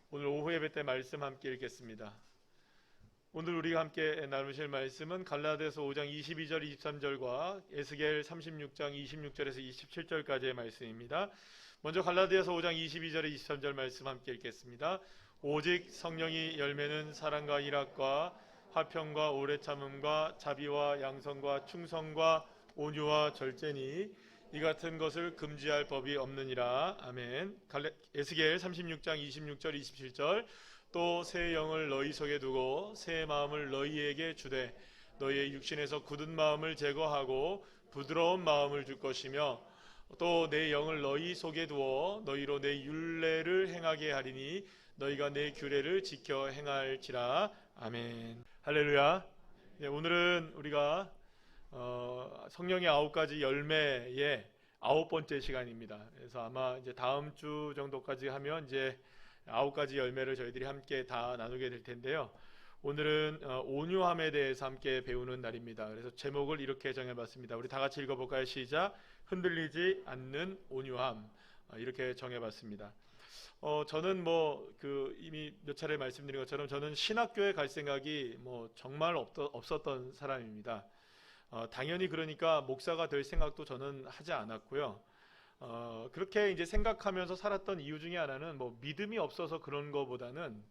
오늘 오후 예배 때 말씀 함께 읽겠습니다. 오늘 우리가 함께 나누실 말씀은 갈라디아서 5장 22절 23절과 에스겔 36장 26절에서 27절까지의 말씀입니다. 먼저 갈라디아서 5장 22절에 23절 말씀 함께 읽겠습니다. 오직 성령이 열매는 사랑과 희락과 화평과 오래 참음과 자비와 양선과 충성과 온유와 절제니 이 같은 것을 금지할 법이 없느니라. 아멘. 에스겔 36장 26절 27절 또 새 영을 너희 속에 두고 새 마음을 너희에게 주되 너희의 육신에서 굳은 마음을 제거하고 부드러운 마음을 줄 것이며 또 내 영을 너희 속에 두어 너희로 내 율례를 행하게 하리니 너희가 내 규례를 지켜 행할지라. 아멘. 할렐루야. 오늘은 우리가 성령의 9가지 열매의 9번째 시간입니다. 그래서 아마 이제 다음 주 정도까지 하면 이제 9가지 열매를 저희들이 함께 다 나누게 될 텐데요. 오늘은 온유함에 대해서 함께 배우는 날입니다. 그래서 제목을 이렇게 정해봤습니다. 우리 다 같이 읽어볼까요? 시작. 흔들리지 않는 온유함. 이렇게 정해봤습니다. 저는 이미 몇 차례 말씀드린 것처럼 저는 신학교에 갈 생각이 정말 없었던 사람입니다. 당연히 그러니까 목사가 될 생각도 저는 하지 않았고요. 그렇게 이제 생각하면서 살았던 이유 중에 하나는 믿음이 없어서 그런 거보다는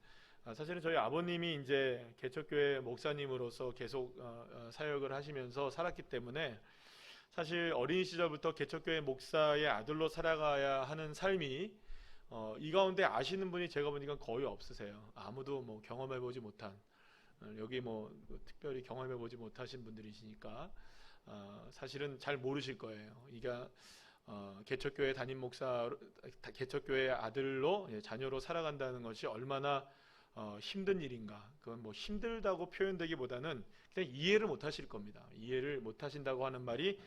사실은 저희 아버님이 이제 개척교회 목사님으로서 계속 사역을 하시면서 살았기 때문에 사실 어린 시절부터 개척교회 목사의 아들로 살아가야 하는 삶이 이 가운데 아시는 분이 제가 보니까 거의 없으세요. 아무도 경험해보지 못한 여기 특별히 경험해보지 못하신 분들이시니까 사실은 잘 모르실 거예요. 이가 개척교회 담임 목사, 개척교회 아들로 자녀로 살아간다는 것이 얼마나 힘든 일인가. 그건 힘들다고 표현되기보다는 그냥 이해를 못하실 겁니다. 이해를 못하신다고 하는 말이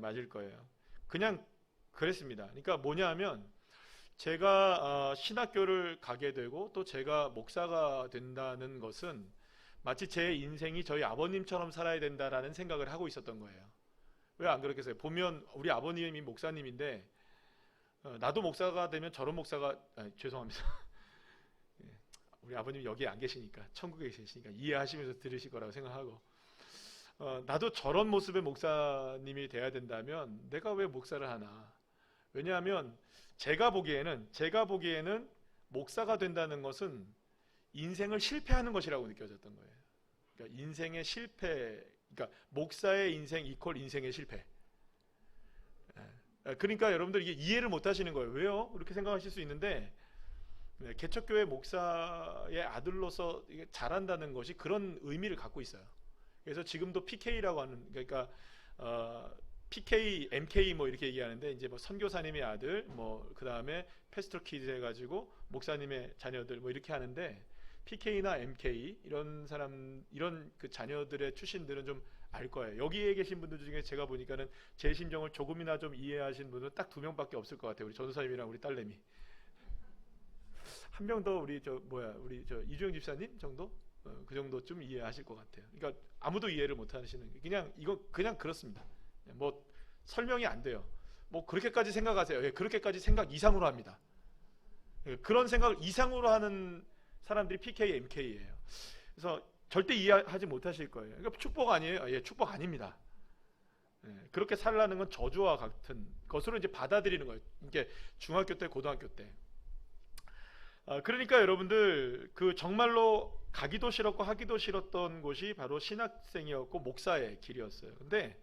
맞을 거예요. 그냥 그랬습니다. 그러니까 뭐냐 하면 제가 신학교를 가게 되고 또 제가 목사가 된다는 것은 마치 제 인생이 저희 아버님처럼 살아야 된다라는 생각을 하고 있었던 거예요. 왜 안 그렇겠어요? 보면 우리 아버님이 목사님인데 나도 목사가 되면 저런 목사가 죄송합니다. 우리 아버님이 여기 안 계시니까 천국에 계시니까 이해하시면서 들으실 거라고 생각하고 나도 저런 모습의 목사님이 돼야 된다면 내가 왜 목사를 하나? 왜냐하면 제가 보기에는 목사가 된다는 것은 인생을 실패하는 것이라고 느껴졌던 거예요. 그러니까 인생의 실패, 그러니까 목사의 인생 이퀄 인생의 실패. 그러니까 여러분들 이게 이해를 못 하시는 거예요. 왜요? 이렇게 생각하실 수 있는데 개척교회 목사의 아들로서 잘한다는 것이 그런 의미를 갖고 있어요. 그래서 지금도 PK라고 하는, 그러니까 PK, MK 이렇게 얘기하는데 이제 선교사님의 아들, 그 다음에 패스터 키즈 해가지고 목사님의 자녀들 이렇게 하는데 PK나 MK 이런 사람, 이런 그 자녀들의 출신들은 좀 알 거예요. 여기에 계신 분들 중에 제가 보니까는 제 심정을 조금이나 좀 이해하신 분은 딱 2명밖에 없을 것 같아요. 우리 전도사님이랑 우리 딸내미. 한 명 더 우리 이주영 집사님 정도? 그 정도쯤 이해하실 것 같아요. 그러니까 아무도 이해를 못 하시는 게 그냥 그렇습니다. 설명이 안 돼요. 그렇게까지 생각하세요. 그렇게까지 생각 이상으로 합니다. 그런 생각을 이상으로 하는 사람들이 PK, MK예요. 그래서 절대 이해하지 못하실 거예요. 그러니까 축복 아니에요? 축복 아닙니다. 그렇게 살라는 건 저주와 같은 것으로 이제 받아들이는 거예요. 이게 중학교 때, 고등학교 때. 그러니까 여러분들 정말로 가기도 싫었고 하기도 싫었던 곳이 바로 신학생이었고 목사의 길이었어요. 근데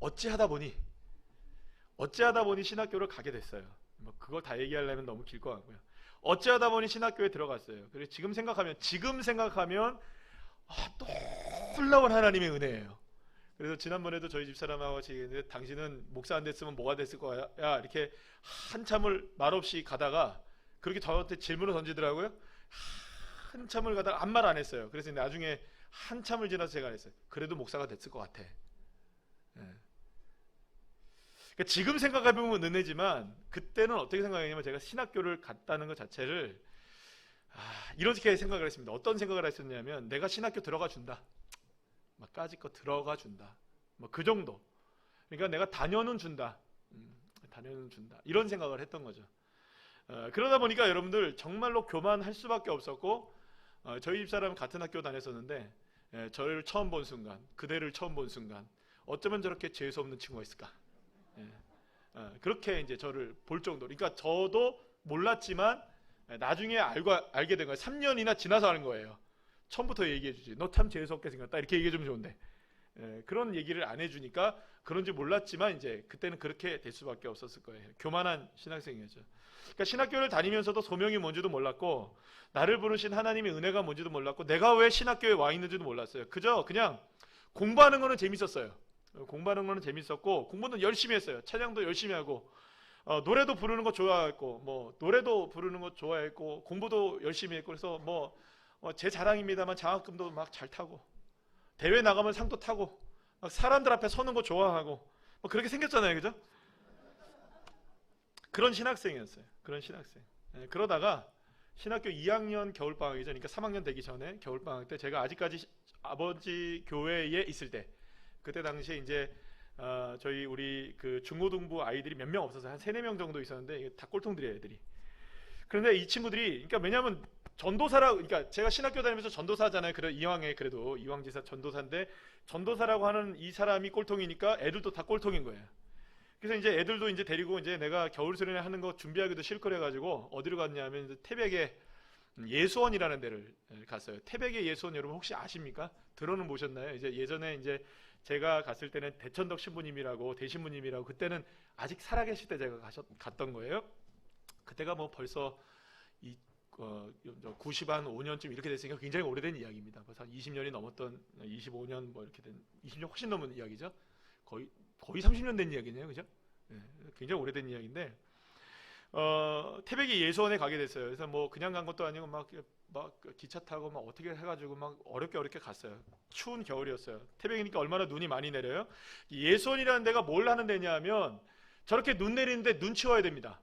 어찌하다 보니 신학교를 가게 됐어요. 그거 다 얘기하려면 너무 길 것 같고요. 어찌하다 보니 신학교에 들어갔어요. 그래서 지금 생각하면 놀라운 하나님의 은혜예요. 그래서 지난번에도 저희 집사람하고 같이 얘기했는데 당신은 목사 안 됐으면 뭐가 됐을 거야? 이렇게 한참을 말없이 가다가 그렇게 저한테 질문을 던지더라고요. 한참을 가다가 아무 말 안 했어요. 그래서 나중에 한참을 지나서 제가 했어요. 그래도 목사가 됐을 것 같아. 그러니까 지금 생각해보면 은혜지만 그때는 어떻게 생각했냐면 제가 신학교를 갔다는 것 자체를 이렇게 생각을 했습니다. 어떤 생각을 했었냐면 내가 신학교 들어가 준다. 까짓거 들어가 준다. 그 정도. 그러니까 내가 다녀는 준다. 이런 생각을 했던 거죠. 그러다 보니까 여러분들 정말로 교만할 수밖에 없었고, 저희 집사람은 같은 학교 다녔었는데, 저를 처음 본 순간, 그대를 처음 본 순간, 어쩌면 저렇게 재수 없는 친구가 있을까? 그렇게 이제 저를 볼 정도로. 그러니까 저도 몰랐지만 나중에 알게 된 거예요. 3년이나 지나서 하는 거예요. 처음부터 얘기해 주지. 너 참 재수 없게 생겼다. 이렇게 얘기해 주면 좋은데. 그런 얘기를 안 해주니까 그런지 몰랐지만 이제 그때는 그렇게 될 수밖에 없었을 거예요. 교만한 신학생이었죠. 그러니까 신학교를 다니면서도 소명이 뭔지도 몰랐고, 나를 부르신 하나님의 은혜가 뭔지도 몰랐고, 내가 왜 신학교에 와 있는지도 몰랐어요. 그냥 공부하는 거는 재밌었어요. 공부하는 거는 재밌었고, 공부는 열심히 했어요. 찬양도 열심히 하고, 노래도 부르는 거 좋아했고, 뭐 노래도 부르는 거 좋아했고, 공부도 열심히 했고, 그래서 제 자랑입니다만 장학금도 막 잘 타고, 대회 나가면 상도 타고, 막 사람들 앞에 서는 거 좋아하고, 그렇게 생겼잖아요, 그죠? 그런 신학생이었어요. 그런 신학생. 그러다가 신학교 2학년 겨울방학이죠. 그러니까 3학년 되기 전에 겨울방학 때, 제가 아직까지 아버지 교회에 있을 때, 그때 당시에 이제 우리 그 중고등부 아이들이 몇 명 없어서 한 3, 4명 정도 있었는데, 이게 다 꼴통들이에요, 애들이. 그런데 이 친구들이, 그러니까 왜냐면 전도사라고, 그러니까 제가 신학교 다니면서 전도사잖아요. 그래 이왕에 그래도 이왕지사 전도사인데, 전도사라고 하는 이 사람이 꼴통이니까 애들도 다 꼴통인 거예요. 그래서 이제 애들도 이제 데리고, 이제 내가 겨울 수련회 하는 거 준비하기도 싫고 그래가지고 어디로 갔냐면 이제 태백의 예수원이라는 데를 갔어요. 태백의 예수원 여러분 혹시 아십니까? 들어는 보셨나요? 이제 예전에 이제 제가 갔을 때는 대천덕 신부님이라고, 대신부님이라고, 그때는 아직 살아계실 때 제가 갔던 거예요. 그때가 뭐 벌써 90한 5년쯤 이렇게 됐으니까 굉장히 오래된 이야기입니다. 벌써 한 20년이 넘었던, 25년 뭐 이렇게 된, 20년 훨씬 넘은 이야기죠. 거의 30년 된 이야기네요, 그죠? 굉장히 오래된 이야기인데, 태백이 예수원에 가게 됐어요. 그래서 뭐 그냥 간 것도 아니고 막 기차 타고 막 어떻게 해가지고 막 어렵게 갔어요. 추운 겨울이었어요. 태백이니까 얼마나 눈이 많이 내려요. 예수원이라는 데가 뭘 하는 데냐면, 저렇게 눈 내리는데 눈 치워야 됩니다.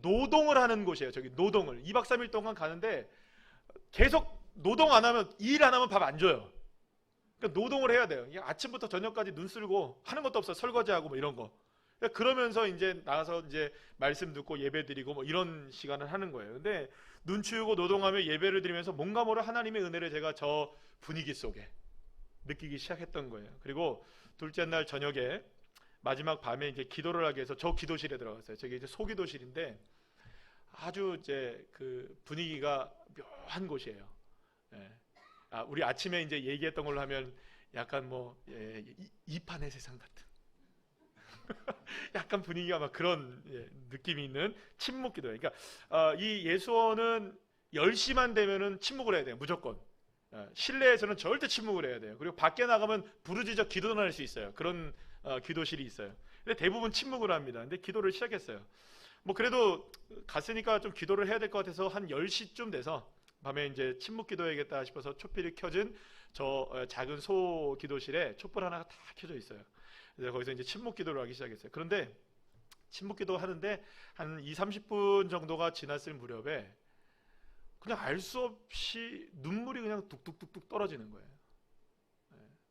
노동을 하는 곳이에요. 저기 노동을 2박 3일 동안 가는데, 계속 노동 안 하면, 일 안 하면 밥 안 줘요. 그러니까 노동을 해야 돼요. 아침부터 저녁까지 눈 쓸고 하는 것도 없어요. 설거지하고 뭐 이런 거. 그러면서 이제 나가서 이제 말씀 듣고 예배 드리고 뭐 이런 시간을 하는 거예요. 근데 눈 치우고 노동하며 예배를 드리면서 뭔가 모를 하나님의 은혜를 제가 저 분위기 속에 느끼기 시작했던 거예요. 그리고 둘째 날 저녁에 마지막 밤에 이제 기도를 하기 위해서 저 기도실에 들어갔어요. 저게 이제 소기도실인데 아주 이제 그 분위기가 묘한 곳이에요. 우리 아침에 이제 얘기했던 걸로 하면 약간 이판의 세상 같은 약간 분위기가 막 그런 느낌이 있는 침묵 기도예요. 그러니까 이 예수원은 10시만 되면은 침묵을 해야 돼요. 무조건. 실내에서는 절대 침묵을 해야 돼요. 그리고 밖에 나가면 부르짖어 기도를 할 수 있어요. 그런 기도실이 있어요. 근데 대부분 침묵을 합니다. 근데 기도를 시작했어요. 뭐 그래도 갔으니까 좀 기도를 해야 될 것 같아서 한 10시쯤 돼서 밤에 이제 침묵 기도해야겠다 싶어서 촛불이 켜진 저 작은 소 기도실에 촛불 하나가 다 켜져 있어요. 그래서 거기서 이제 침묵 기도를 하기 시작했어요. 그런데 침묵 기도 하는데 한 20-30분 정도가 지났을 무렵에 그냥 알 수 없이 눈물이 그냥 뚝뚝뚝뚝 떨어지는 거예요.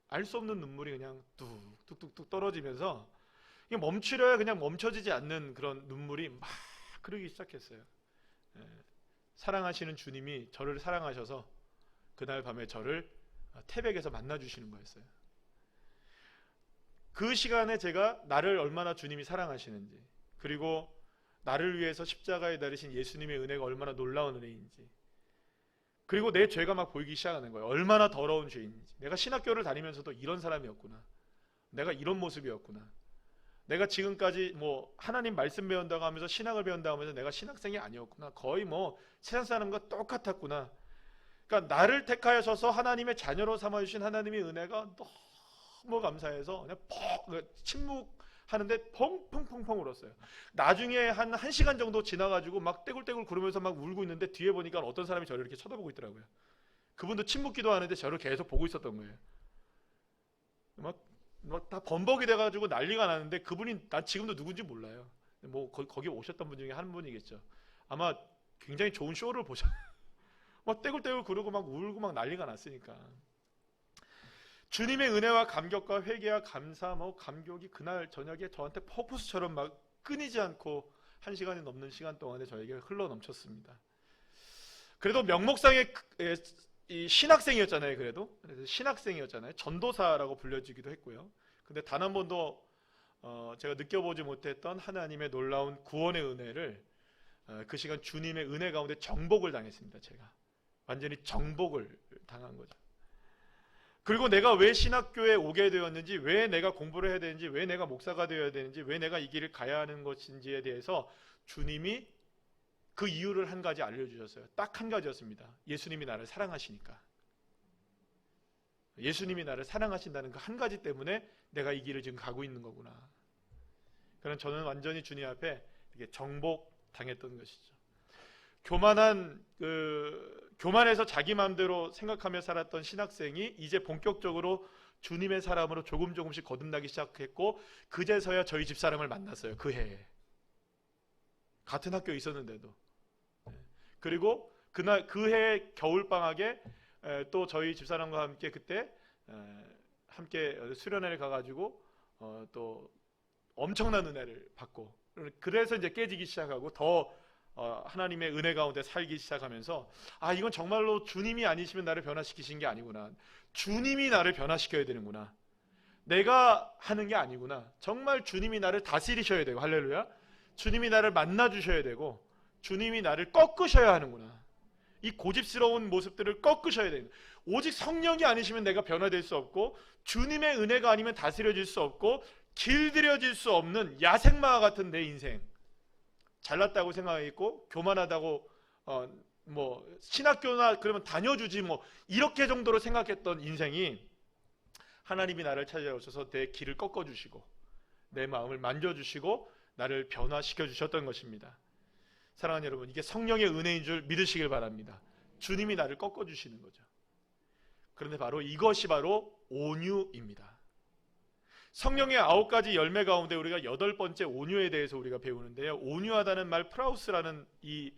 알 수 없는 눈물이 그냥 뚝뚝뚝뚝 떨어지면서 멈추려야 그냥 멈춰지지 않는 그런 눈물이 막 흐르기 시작했어요. 사랑하시는 주님이 저를 사랑하셔서 그날 밤에 저를 태백에서 만나주시는 거였어요. 그 시간에 제가 나를 얼마나 주님이 사랑하시는지, 그리고 나를 위해서 십자가에 달리신 예수님의 은혜가 얼마나 놀라운 은혜인지, 그리고 내 죄가 막 보이기 시작하는 거예요. 얼마나 더러운 죄인지. 내가 신학교를 다니면서도 이런 사람이었구나. 내가 이런 모습이었구나. 내가 지금까지 뭐 하나님 말씀 배운다고 하면서 신학을 배운다고 하면서 내가 신학생이 아니었구나. 거의 뭐 세상 사람과 똑같았구나. 그러니까 나를 택하여서 하나님의 자녀로 삼아주신 하나님의 은혜가 너무 감사해서 그냥 침묵하는데 펑펑펑펑 울었어요. 나중에 한 1시간 정도 지나가지고 막 떼굴떼굴 구르면서 막 울고 있는데 뒤에 보니까 어떤 사람이 저를 이렇게 쳐다보고 있더라고요. 그분도 침묵 기도하는데 저를 계속 보고 있었던 거예요. 막 다 범벅이 돼가지고 난리가 나는데 그분이 난 지금도 누군지 몰라요. 뭐 거기 오셨던 분 중에 한 분이겠죠. 아마 굉장히 좋은 쇼를 보셨. 막 떼굴떼굴 구르고 막 울고 막 난리가 났으니까. 주님의 은혜와 감격과 회개와 감사, 감격이 그날 저녁에 저한테 퍼포스처럼 막 끊이지 않고 1시간이 넘는 시간 동안에 저에게 흘러 넘쳤습니다. 그래도 명목상의 이 신학생이었잖아요. 그래서 신학생이었잖아요. 전도사라고 불려지기도 했고요. 근데 단 한 번도 제가 느껴보지 못했던 하나님의 놀라운 구원의 은혜를 그 시간 주님의 은혜 가운데 정복을 당했습니다. 제가 완전히 정복을 당한 거죠. 그리고 내가 왜 신학교에 오게 되었는지, 왜 내가 공부를 해야 되는지, 왜 내가 목사가 되어야 되는지, 왜 내가 이 길을 가야 하는 것인지에 대해서 주님이 그 이유를 한 가지 알려주셨어요. 딱 한 가지였습니다. 예수님이 나를 사랑하시니까. 예수님이 나를 사랑하신다는 그 한 가지 때문에 내가 이 길을 지금 가고 있는 거구나. 그럼 저는 완전히 주님 앞에 이렇게 정복당했던 것이죠. 교만해서 자기 마음대로 생각하며 살았던 신학생이 이제 본격적으로 주님의 사람으로 조금씩 거듭나기 시작했고, 그제서야 저희 집사람을 만났어요. 그 해에. 같은 학교에 있었는데도. 그리고 그 해 겨울방학에 또 저희 집사람과 함께 그때 함께 수련회를 가가지고 또 엄청난 은혜를 받고, 그래서 이제 깨지기 시작하고 더 하나님의 은혜 가운데 살기 시작하면서, 아, 이건 정말로 주님이 아니시면 나를 변화시키신 게 아니구나. 주님이 나를 변화시켜야 되는구나. 내가 하는 게 아니구나. 정말 주님이 나를 다스리셔야 되고, 할렐루야. 주님이 나를 만나 주셔야 되고, 주님이 나를 꺾으셔야 하는구나. 이 고집스러운 모습들을 꺾으셔야 되는, 오직 성령이 아니시면 내가 변화될 수 없고, 주님의 은혜가 아니면 다스려질 수 없고, 길들여질 수 없는 야생마와 같은 내 인생, 잘났다고 생각했고 교만하다고 뭐 신학교나 그러면 다녀주지 뭐 이렇게 정도로 생각했던 인생이, 하나님이 나를 찾아오셔서 내 길을 꺾어주시고 내 마음을 만져주시고 나를 변화시켜 주셨던 것입니다. 사랑하는 여러분, 이게 성령의 은혜인 줄 믿으시길 바랍니다. 주님이 나를 꺾어주시는 거죠. 그런데 바로 이것이 바로 온유입니다. 성령의 9가지 열매 가운데 우리가 8번째 온유에 대해서 우리가 배우는데요. 온유하다는 말, 프라우스라는 이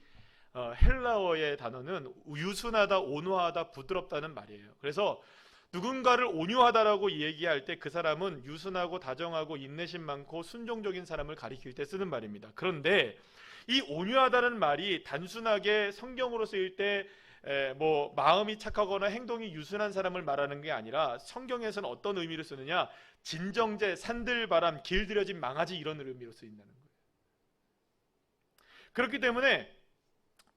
헬라어의 단어는 유순하다, 온화하다, 부드럽다는 말이에요. 그래서 누군가를 온유하다라고 얘기할 때 그 사람은 유순하고 다정하고 인내심 많고 순종적인 사람을 가리킬 때 쓰는 말입니다. 그런데 이 온유하다는 말이 단순하게 성경으로 쓰일 때 뭐 마음이 착하거나 행동이 유순한 사람을 말하는 게 아니라, 성경에서는 어떤 의미로 쓰느냐, 진정제, 산들바람, 길들여진 망아지, 이런 의미로 쓰인다는 거예요. 그렇기 때문에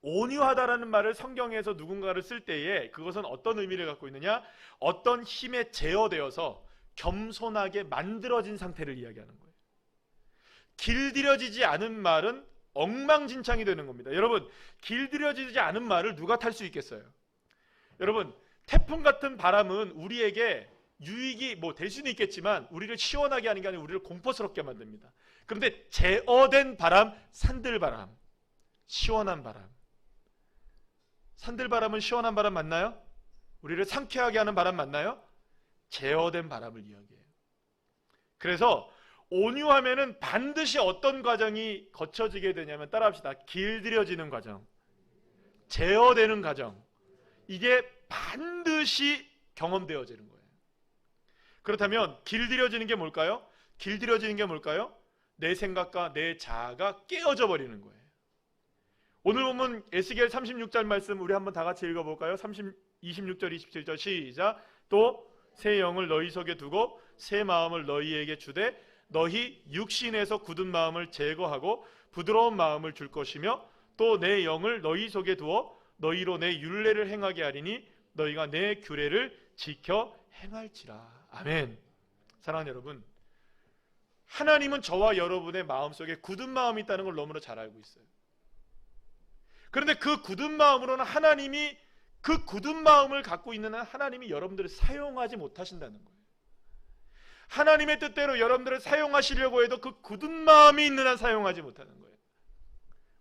온유하다라는 말을 성경에서 누군가를 쓸 때에 그것은 어떤 의미를 갖고 있느냐, 어떤 힘에 제어되어서 겸손하게 만들어진 상태를 이야기하는 거예요. 길들여지지 않은 말은 엉망진창이 되는 겁니다. 여러분, 길들여지지 않은 말을 누가 탈 수 있겠어요? 여러분, 태풍 같은 바람은 우리에게 유익이 뭐 될 수는 있겠지만 우리를 시원하게 하는 게 아니라 우리를 공포스럽게 만듭니다. 그런데 제어된 바람, 산들바람, 시원한 바람. 산들바람은 시원한 바람 맞나요? 우리를 상쾌하게 하는 바람 맞나요? 제어된 바람을 이야기해요. 그래서 온유하면은 반드시 어떤 과정이 거쳐지게 되냐면, 따라합시다. 길들여지는 과정, 제어되는 과정, 이게 반드시 경험되어지는 거예요. 그렇다면 길들여지는 게 뭘까요? 길들여지는 게 뭘까요? 내 생각과 내 자아가 깨어져 버리는 거예요. 오늘 보면 에스겔 36절 말씀 우리 한번 다 같이 읽어볼까요? 26절 27절 시작. 또 새 영을 너희 속에 두고 새 마음을 너희에게 주되 너희 육신에서 굳은 마음을 제거하고 부드러운 마음을 줄 것이며, 또 내 영을 너희 속에 두어 너희로 내 율례를 행하게 하리니 너희가 내 규례를 지켜 행할지라. 아멘. 사랑하는 여러분, 하나님은 저와 여러분의 마음속에 굳은 마음이 있다는 걸 너무나 잘 알고 있어요. 그런데 그 굳은 마음으로는 하나님이, 그 굳은 마음을 갖고 있는 한 하나님이 여러분들을 사용하지 못하신다는 거예요. 하나님의 뜻대로 여러분들을 사용하시려고 해도 그 굳은 마음이 있는 한 사용하지 못하는 거예요.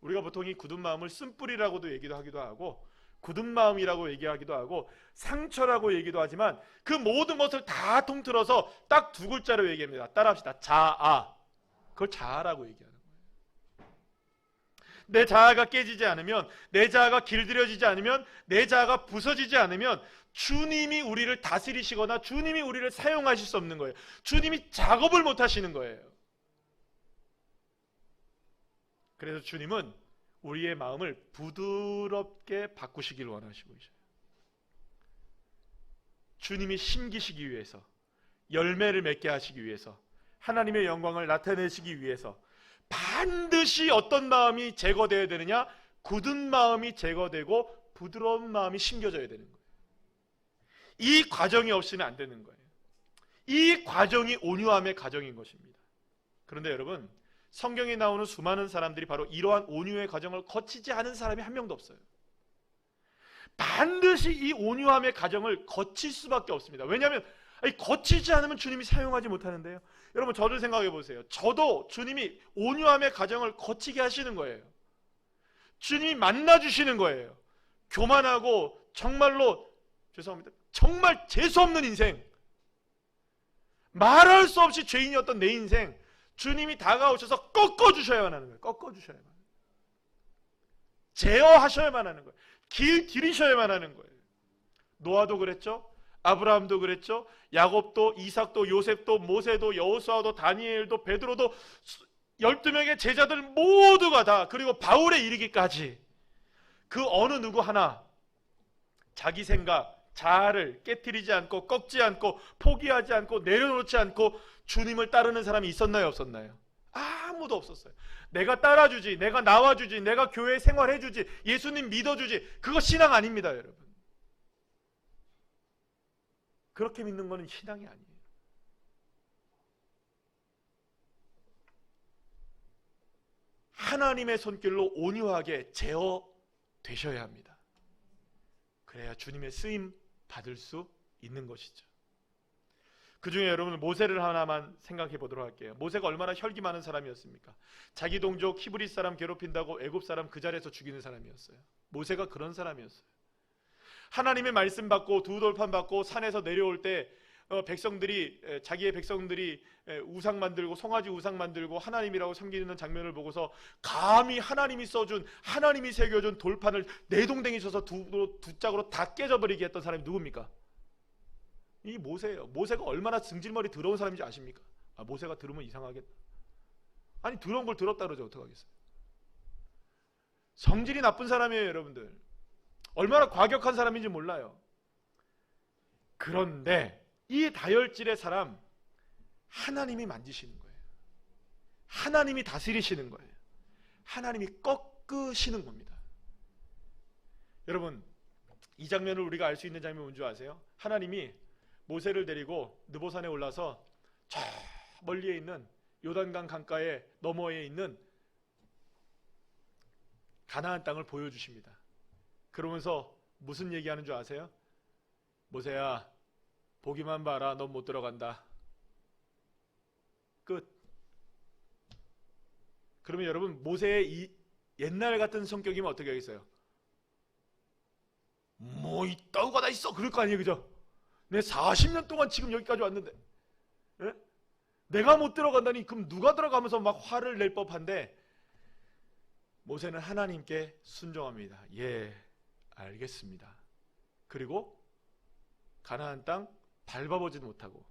우리가 보통 이 굳은 마음을 쓴뿌리라고도 얘기도 하기도 하고, 굳은 마음이라고 얘기하기도 하고, 상처라고 얘기도 하지만, 그 모든 것을 다 통틀어서 딱 2글자로 얘기합니다. 따라합시다. 자아. 그걸 자아라고 얘기하는 거예요. 내 자아가 깨지지 않으면, 내 자아가 길들여지지 않으면, 내 자아가 부서지지 않으면 주님이 우리를 다스리시거나 주님이 우리를 사용하실 수 없는 거예요. 주님이 작업을 못 하시는 거예요. 그래서 주님은 우리의 마음을 부드럽게 바꾸시길 원하시고 계셔요. 주님이 심기시기 위해서, 열매를 맺게 하시기 위해서, 하나님의 영광을 나타내시기 위해서 반드시 어떤 마음이 제거되어야 되느냐? 굳은 마음이 제거되고 부드러운 마음이 심겨져야 되는 거예요. 이 과정이 없이는 안 되는 거예요. 이 과정이 온유함의 과정인 것입니다. 그런데 여러분, 성경에 나오는 수많은 사람들이 바로 이러한 온유의 과정을 거치지 않은 사람이 한 명도 없어요. 반드시 이 온유함의 과정을 거칠 수밖에 없습니다. 왜냐하면 거치지 않으면 주님이 사용하지 못하는데요. 여러분, 저를 생각해 보세요. 저도 주님이 온유함의 과정을 거치게 하시는 거예요. 주님이 만나주시는 거예요. 교만하고 정말로 죄송합니다, 정말 재수없는 인생, 말할 수 없이 죄인이었던 내 인생, 주님이 다가오셔서 꺾어주셔야만 하는 거예요. 꺾어주셔야만, 제어하셔야만 하는 거예요. 길 들이셔야만 하는 거예요. 노아도 그랬죠. 아브라함도 그랬죠. 야곱도, 이삭도, 요셉도, 모세도, 여호수아도, 다니엘도, 베드로도, 12명의 제자들 모두가 다, 그리고 바울에 이르기까지 그 어느 누구 하나 자기 생각, 자아를 깨트리지 않고 꺾지 않고 포기하지 않고 내려놓지 않고 주님을 따르는 사람이 있었나요, 없었나요? 아무도 없었어요. 내가 따라주지, 내가 나와주지, 내가 교회 생활해주지, 예수님 믿어주지, 그거 신앙 아닙니다, 여러분. 그렇게 믿는 것은 신앙이 아니에요. 하나님의 손길로 온유하게 제어되셔야 합니다. 그래야 주님의 쓰임 받을 수 있는 것이죠. 그 중에 여러분, 모세를 하나만 생각해 보도록 할게요. 모세가 얼마나 혈기 많은 사람이었습니까? 자기 동족 히브리 사람 괴롭힌다고 애굽 사람 그 자리에서 죽이는 사람이었어요. 모세가 그런 사람이었어요. 하나님의 말씀 받고 두 돌판 받고 산에서 내려올 때 백성들이, 자기의 백성들이 우상 만들고 송아지 우상 만들고 하나님이라고 섬기는 장면을 보고서 감히 하나님이 써준, 하나님이 새겨준 돌판을 내동댕이 쳐서 두 짝으로 다 깨져버리게 했던 사람이 누굽니까? 이 모세예요. 모세가 얼마나 승질머리 더러운 사람인지 아십니까? 모세가 들으면 이상하겠다. 아니, 더러운 걸 들었다 그러죠. 어떡하겠어요? 성질이 나쁜 사람이에요, 여러분들. 얼마나 과격한 사람인지 몰라요. 그런데 이 다혈질의 사람, 하나님이 만지시는 거예요. 하나님이 다스리시는 거예요. 하나님이 꺾으시는 겁니다. 여러분, 이 장면을 우리가 알 수 있는 장면이 뭔지 아세요? 하나님이 모세를 데리고 느보산에 올라서 저 멀리에 있는 요단강 강가에 너머에 있는 가나안 땅을 보여주십니다. 그러면서 무슨 얘기하는 줄 아세요? 모세야, 보기만 봐라. 넌 못 들어간다. 끝. 그러면 여러분, 모세의 이 옛날 같은 성격이면 어떻게 하겠어요? 뭐 이따구가 다 있어, 그럴 거 아니에요, 그죠? 내 40년 동안 지금 여기까지 왔는데, 에? 내가 못 들어간다니 그럼 누가 들어가면서 막 화를 낼 법한데, 모세는 하나님께 순종합니다. 예, 알겠습니다. 그리고 가나안 땅 밟아보지도 못하고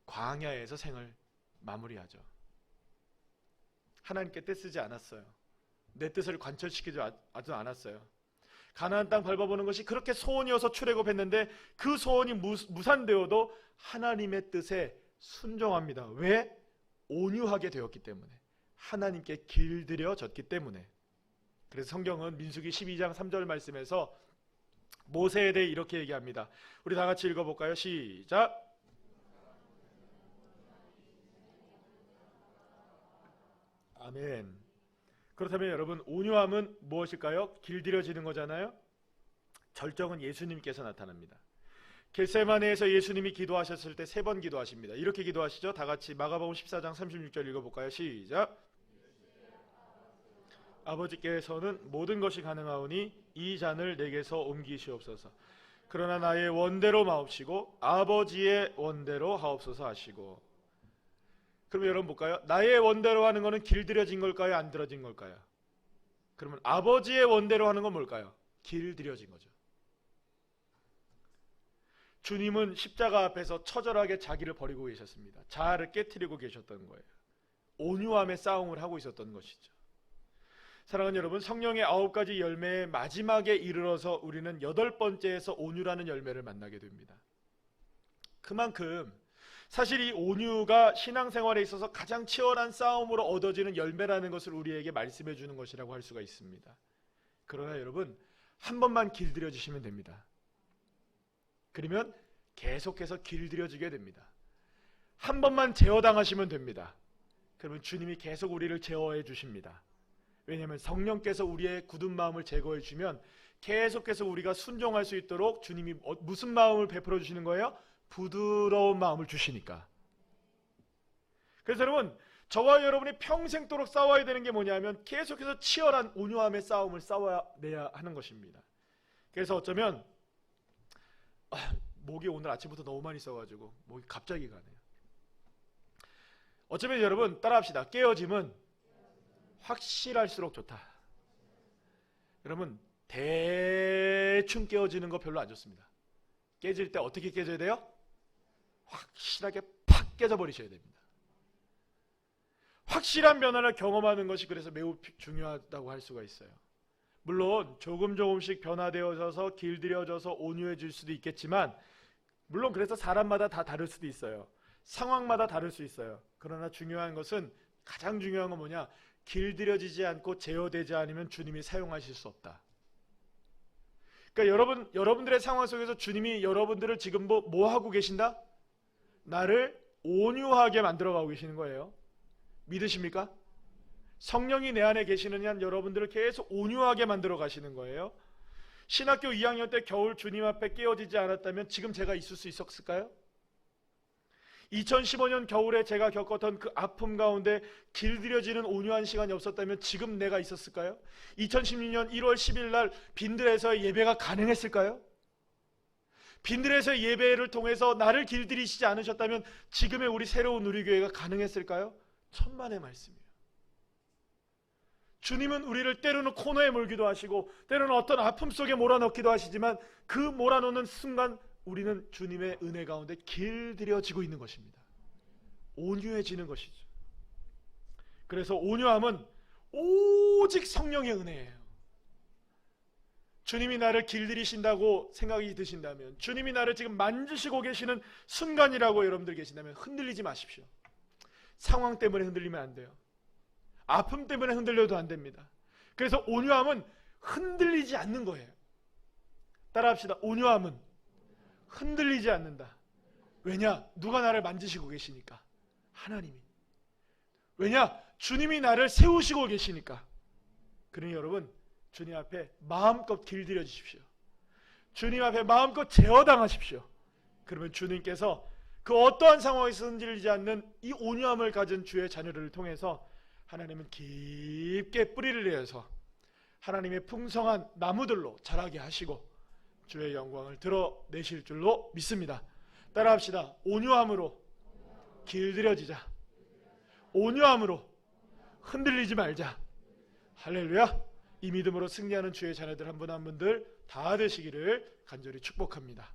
광야에서 생을 마무리하죠. 하나님께 떼쓰지 않았어요. 내 뜻을 관철시키지 않았어요. 가나안 땅 밟아보는 것이 그렇게 소원이어서 출애굽했는데 그 소원이 무산되어도 하나님의 뜻에 순종합니다. 왜? 온유하게 되었기 때문에, 하나님께 길들여졌기 때문에. 그래서 성경은 민수기 12장 3절 말씀에서 모세에 대해 이렇게 얘기합니다. 우리 다 같이 읽어볼까요? 시작. 아멘. 그렇다면 여러분, 온유함은 무엇일까요? 길들여지는 거잖아요. 절정은 예수님께서 나타납니다. 겟세마네에서 예수님이 기도하셨을 때 3번 기도하십니다. 이렇게 기도하시죠. 다 같이 마가복음 14장 36절 읽어볼까요? 시작. 아버지께서는 모든 것이 가능하오니 이 잔을 내게서 옮기시옵소서. 그러나 나의 원대로 마옵시고 아버지의 원대로 하옵소서 하시고. 그러면 여러분 볼까요? 나의 원대로 하는 것은 길들여진 걸까요? 안 들어진 걸까요? 그러면 아버지의 원대로 하는 건 뭘까요? 길들여진 거죠. 주님은 십자가 앞에서 처절하게 자기를 버리고 계셨습니다. 자아를 깨트리고 계셨던 거예요. 온유함의 싸움을 하고 있었던 것이죠. 사랑하는 여러분, 성령의 9가지 열매의 마지막에 이르러서 우리는 8번째에서 온유라는 열매를 만나게 됩니다. 그만큼 사실 이 온유가 신앙생활에 있어서 가장 치열한 싸움으로 얻어지는 열매라는 것을 우리에게 말씀해 주는 것이라고 할 수가 있습니다. 그러나 여러분, 한 번만 길들여지시면 됩니다. 그러면 계속해서 길들여지게 됩니다. 한 번만 제어당하시면 됩니다. 그러면 주님이 계속 우리를 제어해 주십니다. 왜냐하면 성령께서 우리의 굳은 마음을 제거해 주면 계속해서 우리가 순종할 수 있도록 주님이 무슨 마음을 베풀어 주시는 거예요? 부드러운 마음을 주시니까. 그래서 여러분, 저와 여러분이 평생도록 싸워야 되는 게 뭐냐면 계속해서 치열한 온유함의 싸움을 싸워내야 하는 것입니다. 그래서 어쩌면 목이 오늘 아침부터 너무 많이 써가지고 목이 갑자기 가네요. 어쩌면 여러분 따라합시다. 깨어짐은 확실할수록 좋다. 여러분, 대충 깨어지는 거 별로 안 좋습니다. 깨질 때 어떻게 깨져야 돼요? 확실하게 팍 깨져버리셔야 됩니다. 확실한 변화를 경험하는 것이 그래서 매우 중요하다고 할 수가 있어요. 물론 조금씩 변화되어져서 길들여져서 온유해질 수도 있겠지만, 물론 그래서 사람마다 다 다를 수도 있어요. 상황마다 다를 수 있어요. 그러나 중요한 것은, 가장 중요한 건 뭐냐? 길들여지지 않고 제어되지 않으면 주님이 사용하실 수 없다. 그러니까 여러분들의 상황 속에서 주님이 여러분들을 지금 뭐 하고 계신다? 나를 온유하게 만들어가고 계시는 거예요. 믿으십니까? 성령이 내 안에 계시는 한 여러분들을 계속 온유하게 만들어 가시는 거예요. 신학교 2학년 때 겨울 주님 앞에 깨어지지 않았다면 지금 제가 있을 수 있었을까요? 2015년 겨울에 제가 겪었던 그 아픔 가운데 길들여지는 온유한 시간이 없었다면 지금 내가 있었을까요? 2016년 1월 10일 날 빈들에서의 예배가 가능했을까요? 빈들에서의 예배를 통해서 나를 길들이시지 않으셨다면 지금의 우리 새로운 우리교회가 가능했을까요? 천만의 말씀이에요. 주님은 우리를 때로는 코너에 몰기도 하시고 때로는 어떤 아픔 속에 몰아넣기도 하시지만, 그 몰아넣는 순간 우리는 주님의 은혜 가운데 길들여지고 있는 것입니다. 온유해지는 것이죠. 그래서 온유함은 오직 성령의 은혜예요. 주님이 나를 길들이신다고 생각이 드신다면, 주님이 나를 지금 만지시고 계시는 순간이라고 여러분들 계신다면 흔들리지 마십시오. 상황 때문에 흔들리면 안 돼요. 아픔 때문에 흔들려도 안 됩니다. 그래서 온유함은 흔들리지 않는 거예요. 따라합시다. 온유함은 흔들리지 않는다. 왜냐? 누가 나를 만지시고 계시니까. 하나님이. 왜냐? 주님이 나를 세우시고 계시니까. 그러니 여러분, 주님 앞에 마음껏 길들여 주십시오. 주님 앞에 마음껏 제어당하십시오. 그러면 주님께서 그 어떠한 상황에서 흔들리지 않는 이 온유함을 가진 주의 자녀를 통해서 하나님은 깊게 뿌리를 내어서 하나님의 풍성한 나무들로 자라게 하시고 주의 영광을 드러내실 줄로 믿습니다. 따라합시다. 온유함으로 길들여지자. 온유함으로 흔들리지 말자. 할렐루야. 이 믿음으로 승리하는 주의 자녀들 한 분 한 분들 다 되시기를 간절히 축복합니다.